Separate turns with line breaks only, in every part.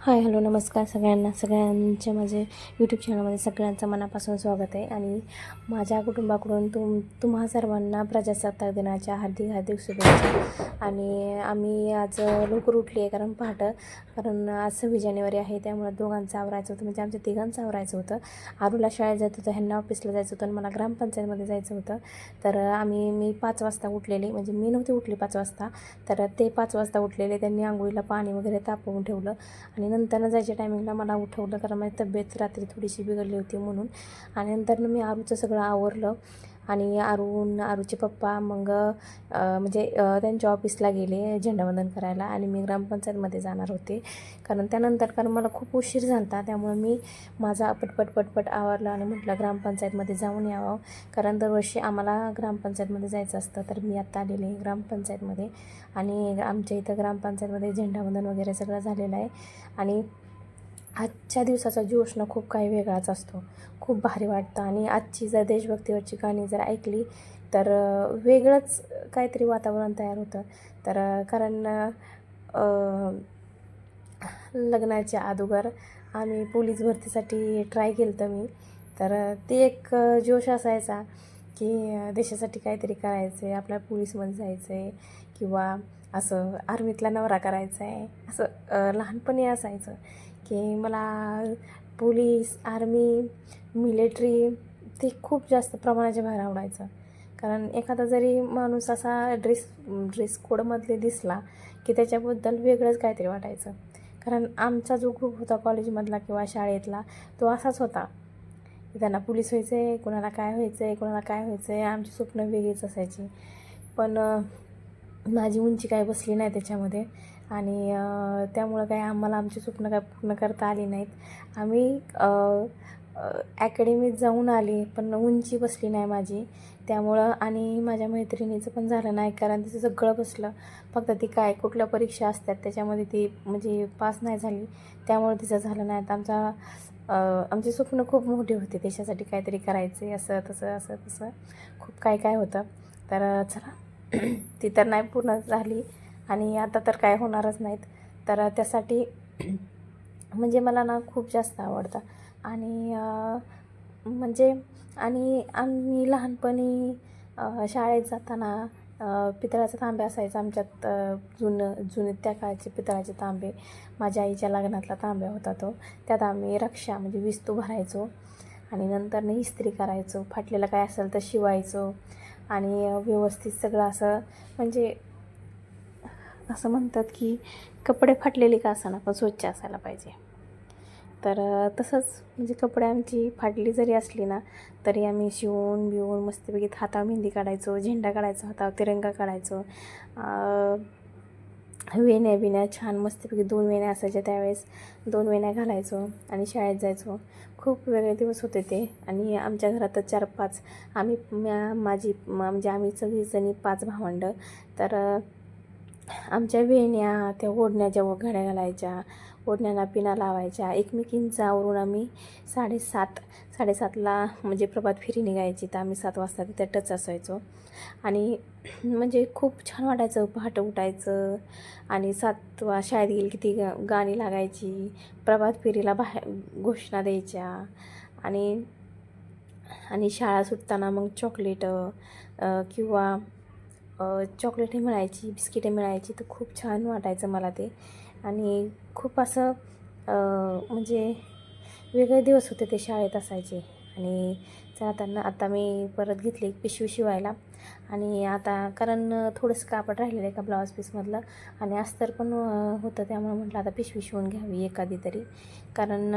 Hi hello नमस्कार सगळ्यांच्या माझे यूट्यूब चॅनलमध्ये सगळ्यांचं मनापासून स्वागत आहे. आणि माझ्या कुटुंबाकडून तुम्हा सर्वांना प्रजासत्ताक दिनाच्या हार्दिक शुभेच्छा. आणि आम्ही आज लवकर उठली आहे कारण आज 26 जानेवारी आहे, त्यामुळे दोघांचं आवरायचं होतं, म्हणजे आमच्या तिघांचं आवरायचं होतं. आरूला शाळेत जायचं होतं, ह्यांना ऑफिसला जायचं होतं आणि मला ग्रामपंचायतमध्ये जायचं होतं. तर मी 5 वाजता उठलेली, म्हणजे मी नव्हती उठली 5 वाजता, तर ते 5 वाजता उठलेले. त्यांनी आंघोळीला पाणी वगैरे तापवून ठेवलं आणि नंतर जायच्या टायमिंगला मला उठवलं, कारण माझी तब्येत रात्री थोडीशी बिघडली होती म्हणून. आणि नंतर मी आरूचं सगळं आवरलं आणि आरूचे पप्पा मग त्यांच्या ऑफिसला गेले झेंडावंदन करायला आणि मी ग्रामपंचायतमध्ये जाणार होते. कारण मला खूप उशीर झाला होता, त्यामुळे मी माझा पटपट आवरला आणि म्हटलं ग्रामपंचायतमध्ये जाऊन यावं, कारण दरवर्षी आम्हाला ग्रामपंचायतमध्ये जायचं असतं. तर मी आत्ता आलेले ग्रामपंचायतमध्ये आणि आमच्या इथं ग्रामपंचायतमध्ये झेंडावंदन वगैरे सगळं झालेलं आहे. आणि आजच्या दिवसाचा जोश खूप काही वेगळाच असतो, खूप भारी वाटतं. आणि आजची जर देशभक्तीवरची गाणी जर ऐकली तर वेगळंच काहीतरी वातावरण तयार होतं. तर कारण लग्नाच्या अगोदर आम्ही पोलीस भरतीसाठी ट्राय केलं तर मी, तर ते एक जोश असायचा की देशासाठी काहीतरी करायचं आहे, आपल्या पोलीसमध्ये जायचं आहे किंवा असं आर्मीतला नवरा करायचा आहे, असं लहानपणी असायचं की मला पोलीस, आर्मी, मिलिटरी ते खूप जास्त प्रमाणाच्या बाहेर आवडायचं. कारण एखादा जरी माणूस असा ड्रेस कोडमधले दिसला की त्याच्याबद्दल वेगळंच काहीतरी वाटायचं. कारण आमचा जो ग्रुप होता कॉलेजमधला किंवा शाळेतला, तो असाच होता की त्यांना पोलीस व्हायचं आहे, कोणाला काय व्हायचं आहे, आमची स्वप्न वेगळीच असायची. पण माझी उंची काय बसली नाही त्याच्यामध्ये आणि त्यामुळं काय आम्हाला आमची स्वप्न काय पूर्ण करता आली नाहीत. आम्ही अकॅडमीत जाऊन आली, पण उंची बसली नाही माझी, त्यामुळं. आणि माझ्या मैत्रिणीचं पण झालं नाही, कारण तिचं सगळं बसलं, फक्त ती कुठल्या परीक्षा असतात त्याच्यामध्ये ती म्हणजे पास नाही झाली, त्यामुळे तिचं झालं नाही. तर आमची स्वप्न खूप मोठी होती, देशासाठी काहीतरी करायचे, असं तसं खूप काय होतं. तर चला ती तर नाही पूर्ण झाली आणि आता तर काय होणारच नाहीत. तर त्यासाठी म्हणजे मला खूप जास्त आवडतं. आणि म्हणजे आणि आम्ही लहानपणी शाळेत जाताना पितळाचा तांबे असायचा आमच्यात, जुने त्या काळचे पितळाचे तांबे. माझ्या आईच्या लग्नातला तांब्या होता तो, त्यात आम्ही रक्षा म्हणजे विस्तू भरायचो आणि नंतर इस्त्री करायचो, फाटलेलं काय असेल तर शिवायचो आणि व्यवस्थित सगळं असं, म्हणजे असं म्हणतात की कपडे फाटलेले का असाना पण स्वच्छ असायला पाहिजे. तर तसंच म्हणजे कपडे आमची फाटली जरी असली ना तरी आम्ही शिवून बिवून मस्तपैकी हातावर मेहंदी काढायचो, झेंडा काढायचो, हातावर तिरंगा काढायचो, वेण्या बिण्या छान मस्तपैकी 2 वेण्या असायच्या त्यावेळेस, 2 वेण्या घालायचो आणि शाळेत जायचो. खूप वेगळे दिवस होते ते. आणि आमच्या घरात 4-5 म्हणजे आम्ही सगळीजणी 5 भावंडं. तर आमच्या वेण्या त्या ओढण्याच्या घड्या घालायच्या, ओढण्यांना पिना लावायच्या, एकमेकींचा आवरून आम्ही 7:30ला म्हणजे प्रभात फेरी निघायची, तर आम्ही 7 वाजता तिथे टच असायचो. आणि म्हणजे खूप छान वाटायचं, पहाटे उठायचं आणि 7 शाळेत गेली की ती गाणी लागायची, प्रभात फेरीला बाहेर घोषणा द्यायच्या आणि शाळा सुटताना मग चॉकलेटं किंवा चॉकलेटही मिळायची, बिस्किटे मिळायची, तर खूप छान वाटायचं मला ते. आणि खूप असं म्हणजे वेगळे दिवस होते ते शाळेत असायचे. आणि जाताना आता मी परत घेतली एक पिशवी शिवायला, आणि आता कारण थोडंसं कापड राहिलेलं आहे का ब्लाऊज पीसमधलं आणि अस्तर पण होतं, त्यामुळे म्हटलं आता पिशवी शिवून घ्यावी एखादी तरी, कारण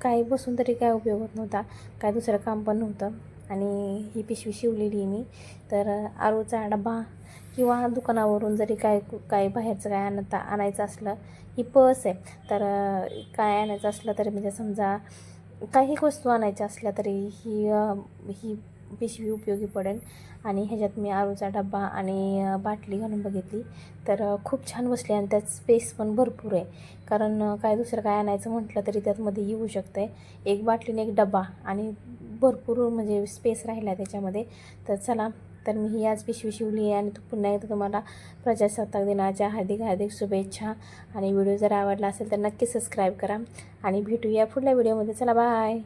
काही बसून तरी काय उपयोग होत नव्हता, काय दुसरं काम पण नव्हतं. आणि ही पिशवी शिवलेली मी. तर आरूचा डबा किंवा दुकानावरून जरी काय बाहेरचं काय आणायचं असलं, ही पर्स आहे, तर काय आणायचं असलं तरी म्हणजे समजा काही वस्तू आणायच्या असल्या तरी ही पिशवी उपयोगी पडेल. आणि ह्याच्यात मी आरूचा डबा आणि बाटली घालून बघितली, तर खूप छान बसली आणि त्यात स्पेस पण भरपूर आहे, कारण काय दुसरं काय आणायचं म्हटलं तरी त्यातमध्ये येऊ शकतं आहे. एक बाटलीने एक डबा आणि भरपूर म्हणजे स्पेस राहिला त्याच्यामध्ये. तर चला तर मी ही आज पिशवी शिवली आहे आणि पुन्हा एकदा तुम्हाला प्रजासत्ताक दिनाच्या हार्दिक हार्दिक शुभेच्छा. आणि व्हिडिओ जर आवडला असेल तर नक्की सबस्क्राईब करा आणि भेटूया पुढल्या व्हिडिओमध्ये. चला बाय.